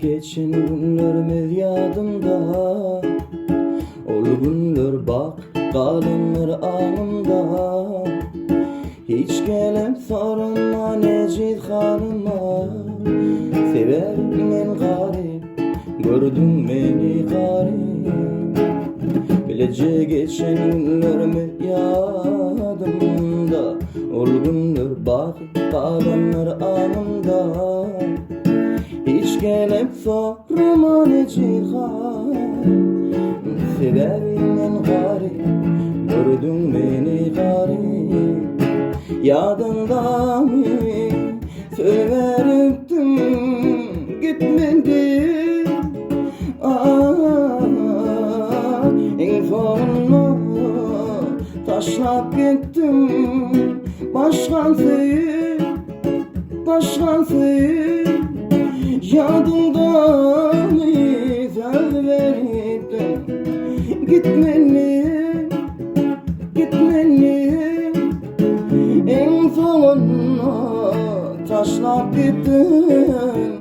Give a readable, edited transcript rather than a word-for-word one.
geçen günlerimiz yadımda. Ol günler bak kalınır anımda. Hiç gelip sorma necid halıma. Sever men garip, gördün beni garip. Bilece geçen günlerimi yadımda. Ol günler bak kalınır anımda. Hiç gelip sorma necid halıma. Sever men garip, gördün beni garip. Yadında mı söz veriptim gitmedin. En sonunda taşlap gittim. Başkansın yadında mı söz veriptim gitmedin. En sonunda taşlap gittin.